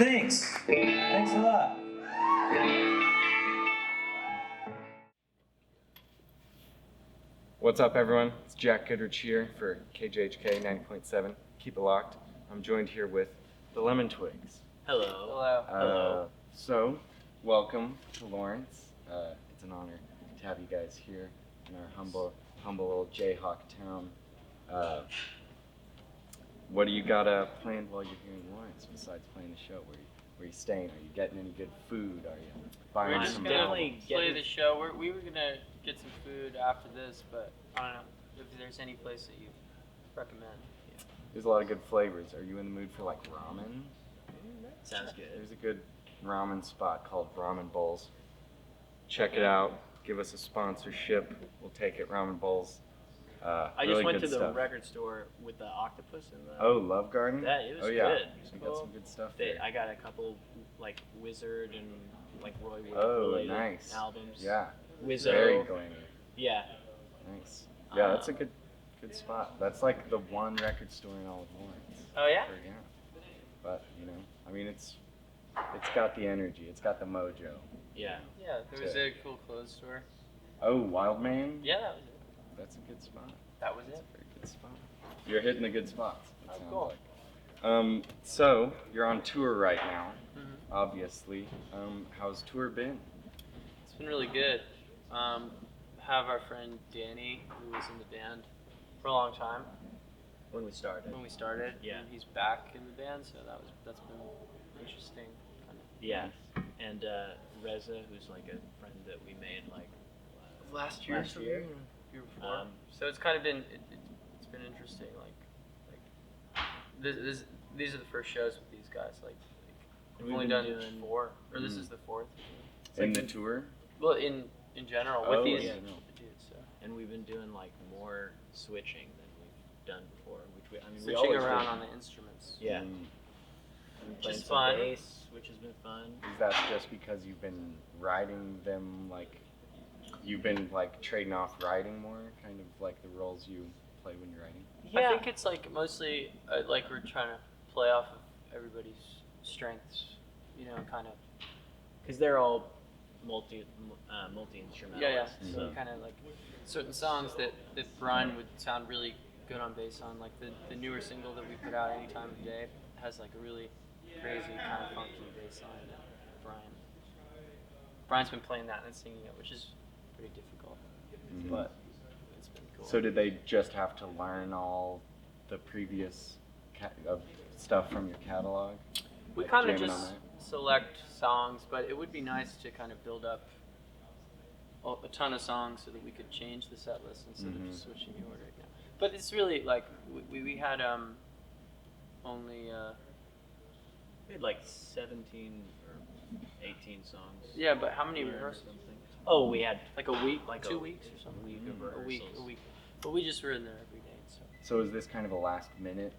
Thanks. Thanks a lot. What's up, everyone? It's Jack Goodrich here for KJHK 90.7. Keep it locked. I'm joined here with the Lemon Twigs. Hello. Hello. So, welcome to Lawrence. It's an honor to have you guys here in our humble little Jayhawk town. What do you got planned while you're here in Lawrence besides playing the show? Where are you staying? Are you getting any good food? Are you buying We're some? just gonna play the show. We were gonna get some food after this, but I don't know if there's any place that you recommend. Yeah. There's a lot of good flavors. Are you in the mood for like ramen? Sounds good. There's a good ramen spot called Ramen Bowls. Check it out. Give us a sponsorship. We'll take it. Ramen Bowls. I really just went good to the stuff. record store with the octopus and the. Oh, Love Garden? It was yeah. good. We got some good stuff there. I got a couple like Wizard and like Roy Wood related nice. albums. Yeah. Wizzo. Very glammy. Yeah. Nice. Yeah, that's a good spot. That's like the one record store in all of Lawrence. Oh yeah? Yeah. But, you know, I mean, it's got the energy. It's got the mojo. Yeah. Yeah, there was a cool clothes store. Oh, Wild Man? Yeah, that was it. That's a good spot. That was That's it. a very good spot. You're hitting the good spots. It Oh, sounds cool. like. So you're on tour right now, Mm-hmm. obviously. How's tour been? It's been really good. Have our friend Danny, who was in the band for a long time When we started. when we started. Yeah. And he's back in the band, so that's been interesting. Kind of. Yeah. And Reza, who's like a friend that we made like Last year. Year before. So it's kind of been it's been interesting. Like these are the first shows with these guys. Like And we've only done 4, or this is the 4th. In the tour? Well, in general with these yeah. dudes. So. and we've been doing like more switching than we've done before, which we Switching always around did. on the instruments. Yeah. Mm. We've Which played is some fun. bass, which has been fun. Is that just because you've been writing them, like, you've been, like, trading off writing more? Kind of like the roles you play when you're writing? I think it's like mostly like we're trying to play off of everybody's strengths, you know, kind of. Because they're all multi instrumentalists. Yeah. Mhm. So kind of like certain songs that Brian would sound really good on bass on, like the newer single that we put out, Any Time of Day, has like a really crazy kind of funky bass line that Brian's been playing that and singing it, which is pretty difficult, Mhm. but it's been cool. So did they just have to learn all the previous stuff from your catalog? We Like kind of jamming on just that? select songs, but it would be nice to kind of build up a ton of songs so that we could change the set list instead of just switching the order again. But it's really like we had only We had like 17 or 18 songs. yeah, but how many or rehearsals? something. Oh, we had Like a week, Like 2 a weeks or something. a week of A week. rehearsals. But we just were in there every day, so. So is this kind of a last minute?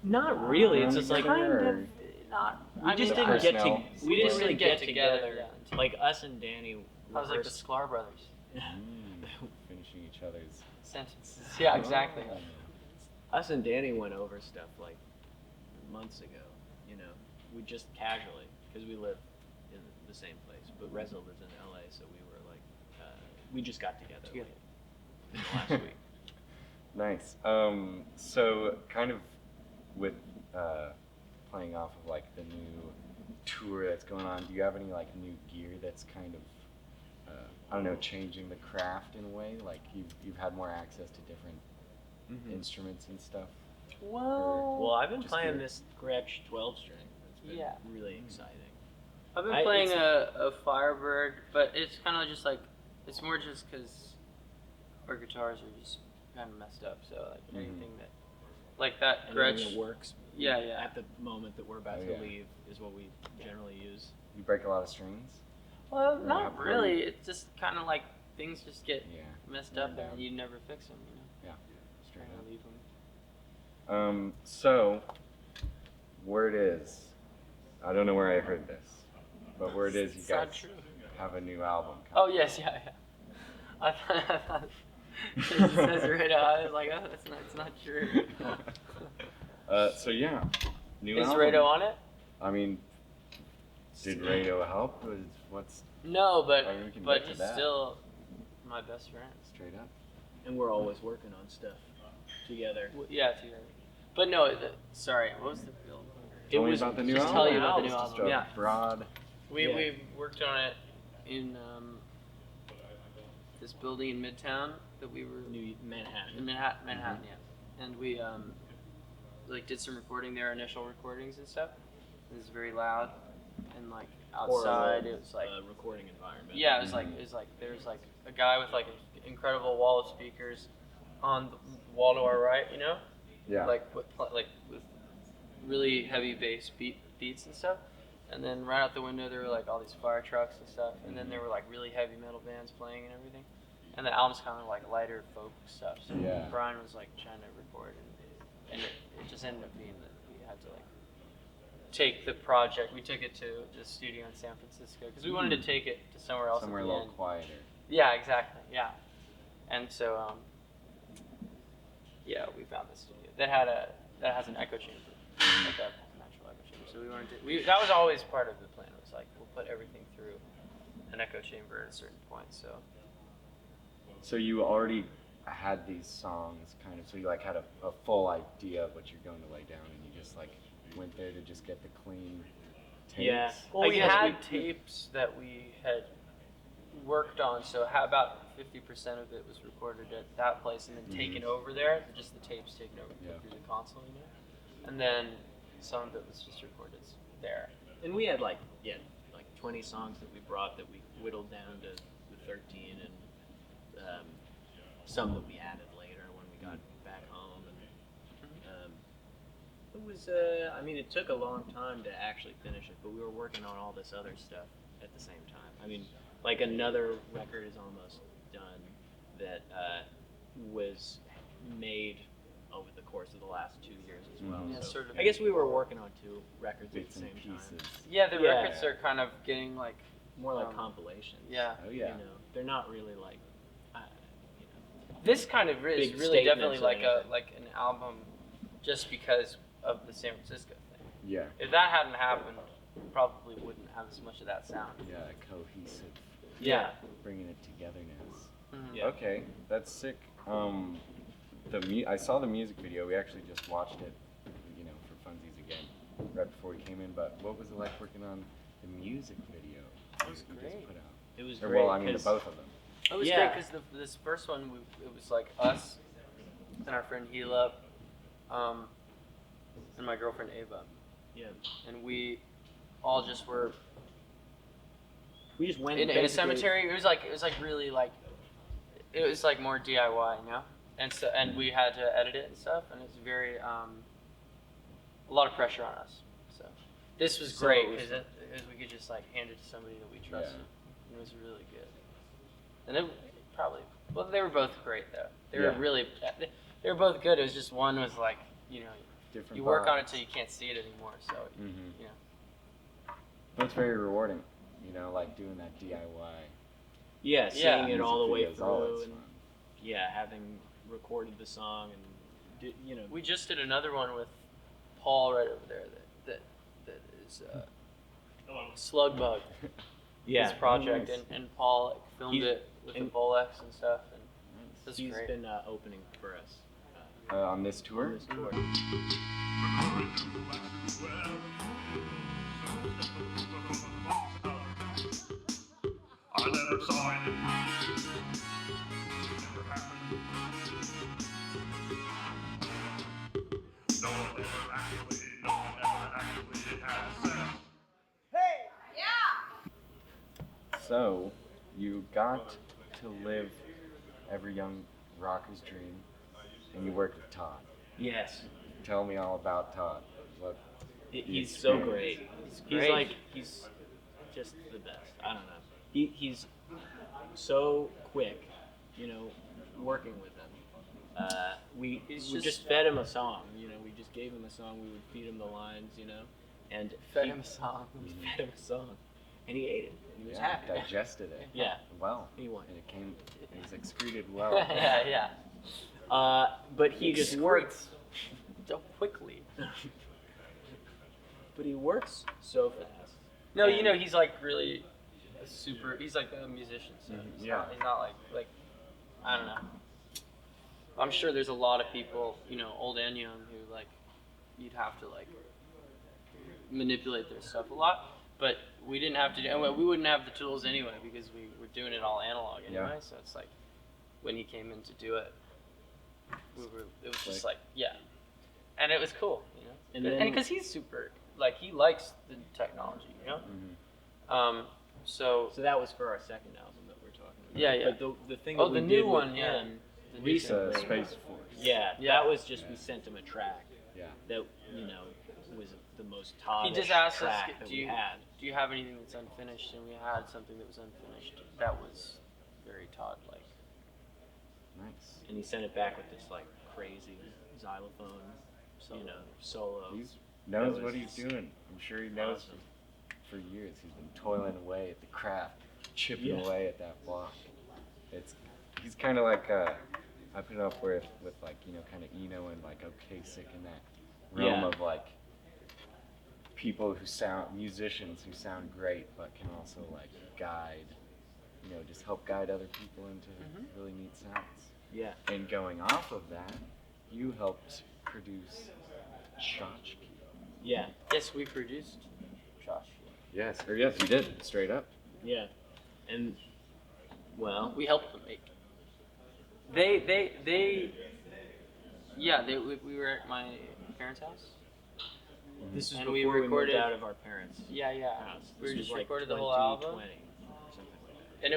Not really. It's just like Or- Not. we just mean, didn't get personnel. to. We didn't really get together. Yeah, until- Like us and Danny. I was like the rehearsed- Sklar brothers. Finishing each other's Sentences. Yeah, exactly. Us and Danny went over stuff like months ago. You know, we just casually because we live in the same place. But Reza lives in LA, so we were like, we just got together. Together. Like, in the last week. Nice. So kind of with playing off of like the new tour that's going on, do you have any like new gear that's kind of I don't know, changing the craft in a way? Like you've had more access to different instruments and stuff? Well, I've been Just playing gear. this Gretsch 12 string. It's been Yeah. really exciting. I've been I- playing it's- a Firebird, but it's kind of just like, it's more just because our guitars are just kind of messed up. So like anything that, like that Anything Gretsch. that works. Yeah. At the moment that we're about Oh, to yeah. leave is what we generally use. You break a lot of strings? Well, Yeah, not pretty- really. It's just kind of like things just get Yeah. messed Yeah, up down. and you never fix them. You know, Straight kind up. of leave them. So word is, I don't know where I heard this, but word is you It's not guys true. have a new album Oh coming. yes, yeah. I thought it says right out. I was like, oh, it's not true. So yeah, new Is album. Rado on it? I mean, did radio help? What's No, but I mean, we can but get to he's that. still my best friend. straight up? And we're always working on stuff together. Yeah, together. But no, sorry, what was the build? Tell me was about the new just album. tell you about the new Just album. a Yeah. broad. We worked on it in this building in Midtown that we were New Manhattan. in Manhattan, yeah. And we like did some recording there, initial recordings and stuff. It was very loud, and like outside it was like recording environment. yeah, it was like there's like a guy with like an incredible wall of speakers on the wall to our right, you know, Yeah. like with really heavy bass beats and stuff. And then right out the window there were like all these fire trucks and stuff, and then there were like really heavy metal bands playing and everything. And the album's kind of like lighter folk stuff. So Yeah. Brian was like trying to record, and it just ended up being that we had to like take the project. We took it to the studio in San Francisco because we wanted to take it to somewhere else. Somewhere at a the little end. quieter. Yeah, exactly. Yeah, and so yeah, we found this studio that has an echo chamber, like a natural echo chamber. So we wanted to. That was always part of the plan. It was like we'll put everything through an echo chamber at a certain point. So you already had these songs, kind of. So you like had a full idea of what you're going to lay down, and you just like went there to just get the clean tapes. Yeah. Well, we I guess had tapes that we had worked on, so about 50% of it was recorded at that place and then taken over there, just the tapes taken over through the console, you know? And then some of it was just recorded there. And we had like 20 songs that we brought that we whittled down to the 13, and some that we added later when we got back home. And it was, I mean, it took a long time to actually finish it, but we were working on all this other stuff at the same time. I mean, like another record is almost done that was made over the course of the last 2 years as well. Yeah, So sort of. I guess we were working on 2 records Bits at the and same pieces. time. Yeah, the Yeah. records are kind of getting like, More like compilations. yeah. Oh yeah. You know, they're not really like, you know. This kind of is Big really definitely statements like or an album just because of the San Francisco thing. Yeah. If that hadn't happened, probably wouldn't have as much of that sound. Yeah. Cohesive. Yeah. Bringing it togetherness. Mhm. Yeah. Okay, that's sick. I saw the music video. We actually just watched it, you know, for funsies again, right before we came in. But what was it like working on the music video? It was you great. just put out? It was Or, great. well, I mean, the 'cause- both of them. It was Yeah. great because this first one, it was like us and our friend Hila, and my girlfriend Ava, Yeah. and we all just were We just went in a basically- cemetery. It was like really like it was like more DIY, you know. And we had to edit it and stuff, and it's very a lot of pressure on us. So this was So great it was because we could just like hand it to somebody that we trusted. Yeah. It was really good. And it probably they were both great though. They Yeah. were really they were both good. It was just one was like Different. you work on it vibes. till you can't see it anymore. So Mhm. you know. Well, it's very rewarding, you know, like doing that DIY. Yeah, seeing Yeah. it all the way music videos, always through, and fun. yeah, having recorded the song and you know. We just did another one with Paul right over there. That is Slugbug. Yeah, His project, nice. and Paul like, filmed He's- it with the and- Bolex and stuff, and it was he's great. been opening for us On this tour? on this tour. I never saw it. Never happened. No one ever actually had sex. So, you got to live every young rocker's dream, and you worked with Todd. Yes, Tell me all about Todd. What? he's so experience. great. great. He's just the best. I don't know. He's so quick, you know, working with him. We He's just just- fed him a song. You know, we just gave him a song. We would feed him the lines. You know, and Fed he- him a song. We fed him a song, and he ate it. And he was Yeah, happy. digested it. Yeah. Well. He won. And it was excreted well. yeah. But he just worked. So quickly. But he works so fast. No, you know, he's like really super. He's like a musician. So he's Yeah. not, he's not like I don't know. I'm sure there's a lot of people, you know, old and young, who like you'd have to like manipulate their stuff a lot. But we didn't have to do. And we wouldn't have the tools anyway because we were doing it all analog anyway. Yeah. So it's like when he came in to do it, it was just Like- like yeah, and it was cool, you know. And And then- because he's super, like he likes the technology, you know. Mhm. So So that was for our second album that we're talking about. Yeah, yeah. But the thing oh, that the we new did one, with yeah. him The new It's recently. Space Force. Yeah, Yeah. that was just Yeah. we sent him a track Yeah. that you know was the most Todd He just asked us, track that do we you had. do you have anything that's unfinished? And we had something that was unfinished. That was very Todd-like. Nice. And he sent it back with this like crazy xylophone, solo. He knows That what was he's doing. I'm sure he knows awesome. for years. He's been toiling away at the craft, chipping Yeah. away at that block. He's kind of like I put it up with like kind of Eno and like OK Sick in that realm Yeah. of like people who sound musicians who sound great but can also like guide, just help guide other people into really neat sounds. Yeah. And going off of that, you helped produce Tchotchke. Yeah. Yes, we produced Josh. Yes, you did, straight up. Yeah. And well, We helped them make. We were at my parents' house. this is And before we we recorded- moved out of our parents' Yeah. house. We This just was like recorded the whole album. 2020 or something like that. And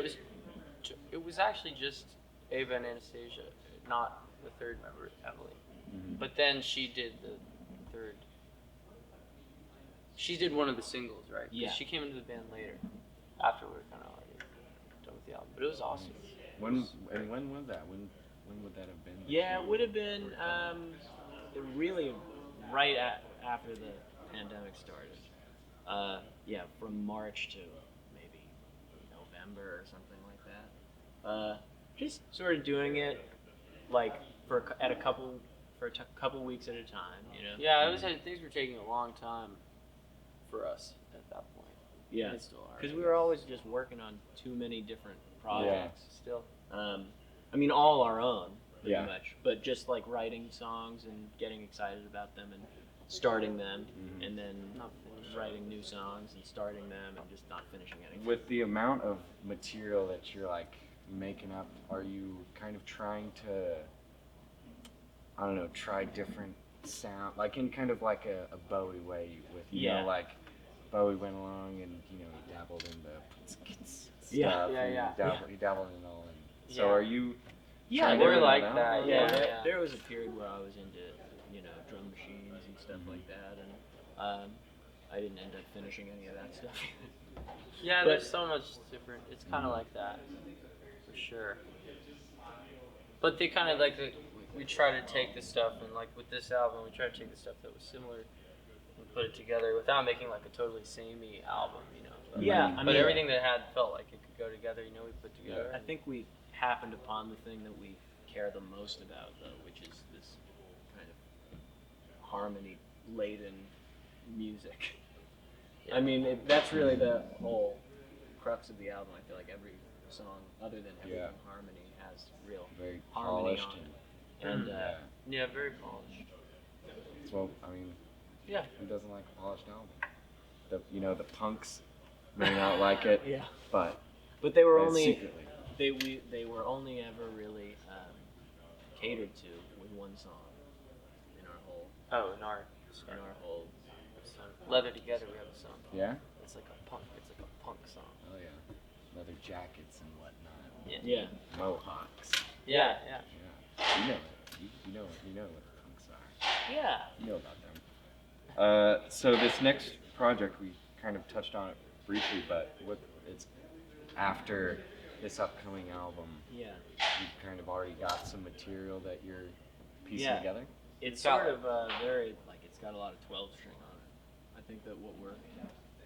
it was actually just Ava and Anastasia, not the third member, Emily. But then she did the third. She did one of the singles, right? 'Cause Yeah. She came into the band later, after we were kind of already done with the album. But it was awesome. When was that? When would that have been? Yeah, it would have been really right after the pandemic started. Yeah, from March to maybe November or something like that. Just sort of doing it like for a couple weeks at a time, Yeah, things were taking a long time for us at that point. Yeah, They still are. because we were always just working on too many different projects. Still. I mean, all our own, pretty Yeah. much, but just like writing songs and getting excited about them and starting them, and then Not finished. writing new songs and starting them and just not finishing anything. With the amount of material that you're like making up, are you kind of trying to, I don't know, try different sound, like in kind of like a Bowie way with, Yeah. like Bowie went along and, he dabbled in the stuff. Yeah. and He dabbled in all. And so Yeah. are you Yeah, trying we're to like learn that, out? Yeah, yeah. there was a period where I was into, drum machines and stuff like that, and I didn't end up finishing any of that stuff. Yeah, But- there's so much different. It's kind of like that, for sure. But they kind of like we try to take the stuff and like with this album, we try to take the stuff that was similar and put it together without making like a totally samey album, But, Yeah, I but mean- everything that had felt like it could go together, we put together. I think we happened upon the thing that we care the most about, though, which is this kind of harmony-laden music. I mean, that's really the whole crux of the album. I feel like every song, other than Everything Yeah. Harmony, has real Very harmony polished on and it. And Yeah, very polished. well, I mean, Yeah. who doesn't like a polished album? The punks may not like it, yeah, but but they were only secretly. they were only ever really catered to with one song in our whole Oh, in our Leather Together, we have a song. Yeah? It's like a punk song. Oh yeah. Leather jackets and whatnot. yeah. Mohawks. Yeah. Yeah. You know it. You know what the punks are. Yeah. You know about them. So this next project, we kind of touched on it briefly, but it's after this upcoming album, Yeah. you've kind of already got some material that you're piecing Yeah. together? It's got sort of very it's got a lot of 12 string on it. I think that what we're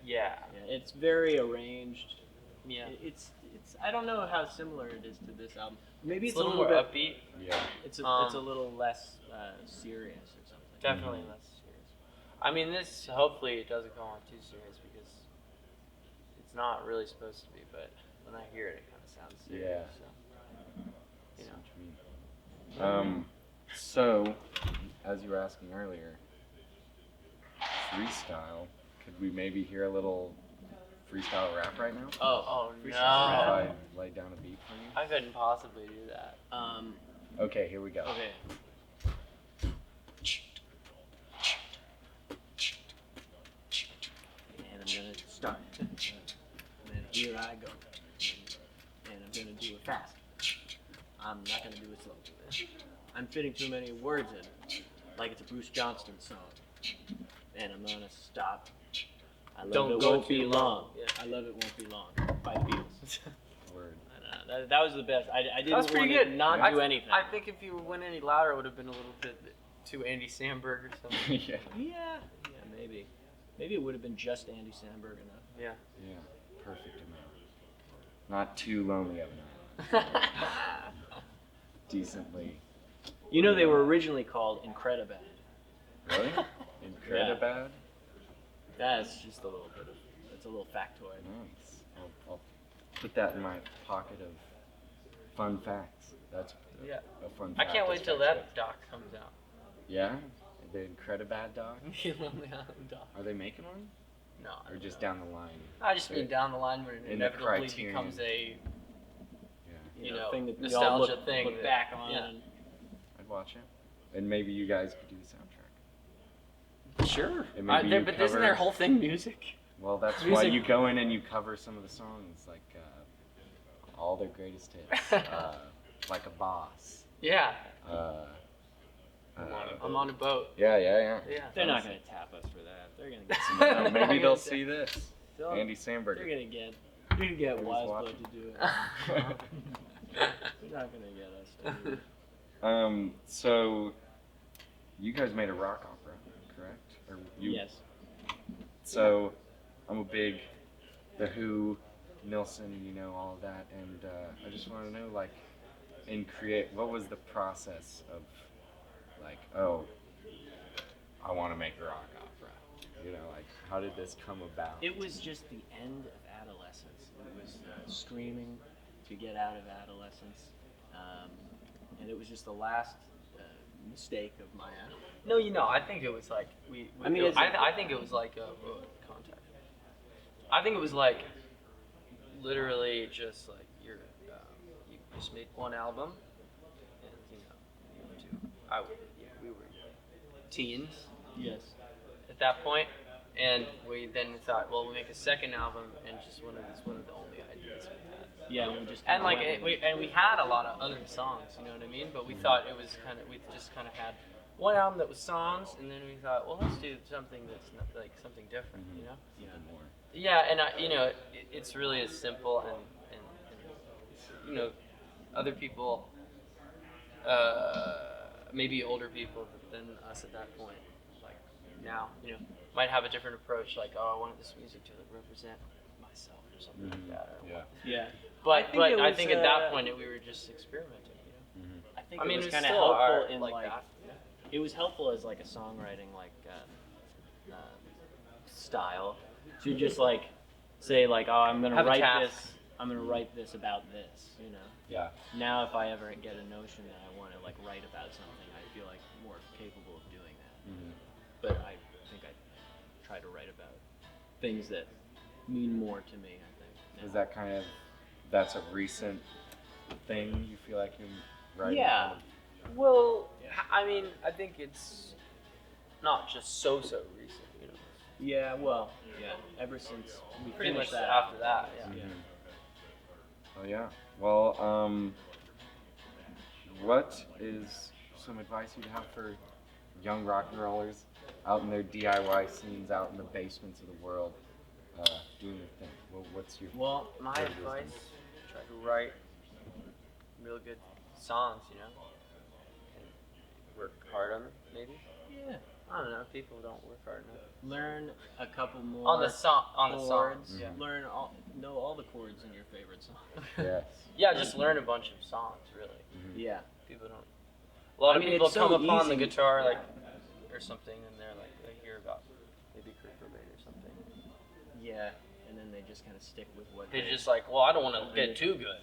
Yeah. it's very arranged. Yeah. It's I don't know how similar it is to this album. Maybe It's a little more bit. upbeat. Yeah. It's a Um, it's a little less serious or something. Definitely less serious. I mean, this hopefully it doesn't come off too serious because it's not really supposed to be. But when I hear it, it kind of sounds serious. Yeah. So, you know. What you mean. So, as you were asking earlier, freestyle. Could we maybe hear a little freestyle rap right now? Oh If no! I lay down a beat for you. I couldn't possibly do that. Okay, here we go. Okay. And I'm gonna start. And then here I go. And I'm gonna do it fast. I'm not gonna do it slow. I'm fitting too many words in it, like it's a Bruce Johnston song. And I'm gonna stop. I love Don't it go won't be too long. long. Yeah. I love it won't be long. By the Beatles. Word. That was the best. I didn't That was pretty want good. to not do anything. I think if you went any louder, it would have been a little bit too Andy Samberg or something. Yeah. Yeah, maybe. Maybe it would have been just Andy Samberg enough. Yeah. Yeah. Perfect amount. Not too lonely of an island. Decently. You know, they were originally called Incredibad. Really? Incredibad? That's just a little bit of, that's a little factoid. Nice. I'll put that in my pocket of fun facts. That's Yeah. a fun I fact. can't wait till that doc comes out. Yeah? The Incredibad dog? The Lonely Island doc. Are they making one? No. Or just down the line? I just mean down the line when it In the inevitably Criterion. becomes a Yeah. you know, thing that we nostalgia all look, thing look that- back on. yeah. And I'd watch it. And maybe you guys could do the soundtrack. Sure. And maybe you But cover- isn't their whole thing music? Well, that's why Music- you go in and you cover some of the songs, like all their greatest hits. Like a Boss. Yeah. I'm on a boat. Yeah. Yeah. they're not going to tap us for that. They're going to get some. Well, maybe they'll see this. They'll- Andy They're Samberg. going to get Who's Wise Blood watching? to do it. They're not going to get us to do it. So you guys made a rock opera, correct? Or you? Yes. So I'm a big The Who, Nilsson, you know, all of that, and I just want to know, like, what was the process of, like, oh, I want to make a rock opera? You know, like, how did this come about? It was just the end of adolescence. It was screaming to get out of adolescence, and it was just the last mistake of my adolescence. No, I think it was like I mean, it's- I think it was like contact. I think it was like literally just like you just made one album, and we were teens Yes. at that point, and we then thought, well, we'll make a second album, and just one of the only ideas we had. Yeah, we just And like went with we had a lot of other songs, you know what I mean? But we thought it was we just kind of had one album that was songs, and then we thought, well, let's do something that's not, like something different, you know? Something more. Yeah, and it's really as simple and other people, maybe older people than us at that point, like now, might have a different approach. Like, oh, I wanted this music to represent myself or something like that. Or Yeah. Yeah. But I it think was, at that point we were just experimenting. I think I mean, it was it's kind of still helpful art in like like that. it was helpful as like a songwriting like style to just like say like, oh, I'm gonna Have a write task. this. I'm gonna write this about this. You know. Yeah. Now, if I ever get a notion that I want to like write about something, I feel like more capable of doing that. But I think I try to write about things that mean more to me. I think. now. Is that that's a recent thing you feel like you're writing? Yeah. kind of- Well, I mean, I think it's not just so recent, Yeah. Well. Yeah. Ever since we Pretty much finished that. after that, yeah. Yeah. Oh yeah. Well, what is some advice you'd have for young rock and rollers out in their DIY scenes, out in the basements of the world, doing their thing? What's your Well, my word of advice: wisdom? try to write real good songs, and work hard on them. Maybe Yeah. I don't know. People don't work hard enough Learn a couple more on the chords. songs. Yeah. Learn know all the chords in your favorite song. Yes. Yeah, just learn a bunch of songs. Really, Yeah. people don't. A lot of I mean, people it's so come upon the easy. guitar like or something, and they're like they hear about Yeah, and then they just kind of stick with what They're just like, well, I don't want to get too good.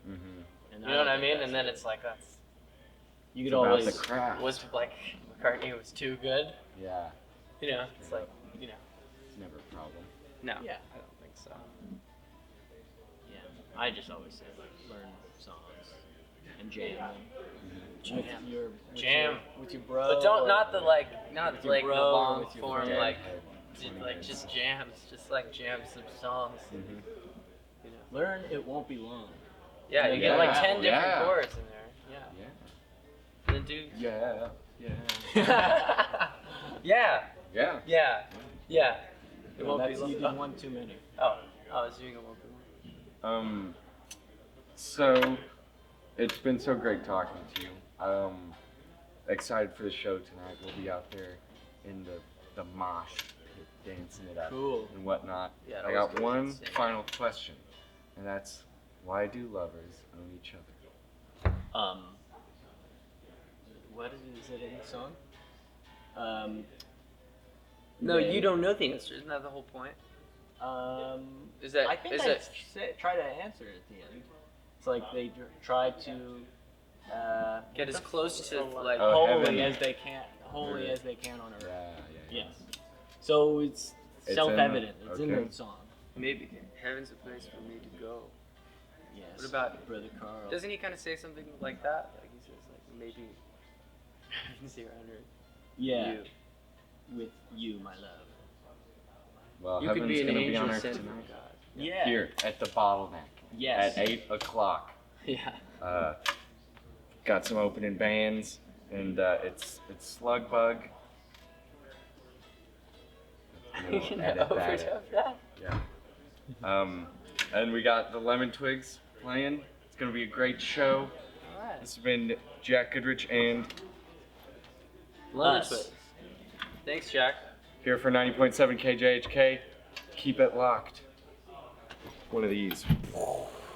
Mm-hmm. And You know what I mean? And then it's like, that's you could It's about always the craft. was like McCartney was too good. Yeah, You know, it's like, you know, it's never a problem. no, Yeah. I don't think so. yeah. I just always say like learn songs and jam them. Jam. With your bro. But don't or- not the like not with your like the bro or long with your form friend. like Yeah. like just jams, just like jam some songs. Mm-hmm. You know. Learn It Won't Be Long. Yeah, you Yeah. get like 10 different Yeah. chords in there. Yeah. Yeah. And then do Yeah. Yeah. yeah. Yeah. Yeah. Yeah. It won't be That's, long. you did one too many. Oh, I was doing it won't be long. So it's been so great talking to you. Excited for the show tonight. We'll be out there in the mosh pit, dancing it up Cool. and whatnot. Yeah, I that got was one insane. final question, and that's why do lovers own each other? What is it in the song? No, you don't know the answer. Isn't that the whole point? Is that I think is I it try to answer it at the end. It's like they try to get as close to like Oh, holy heaven. as they can, holy Yeah. as they can on earth. Yeah. Yes. So it's It's in self-evident. the- It's in okay. the song. maybe heaven's a place for me to go. Yes. What about- Brother Carl? Doesn't he kind of say something like that? Like he says like maybe heaven's here on earth. Yeah. You. With you, my love. Well, You could heaven's be an gonna be angel on earth sent from tonight. God. Yeah. Here at the Bottleneck. Yes. At 8 o'clock. Yeah. Got some opening bands, and it's Slugbug. You can Edit that in. overdub that. Yeah. And we got the Lemon Twigs playing. It's gonna be a great show. Alright. This has been Jack Goodrich and Lemon Us. Twigs. Thanks, Jack. here for 90.7 KJHK. Keep it locked. One of these.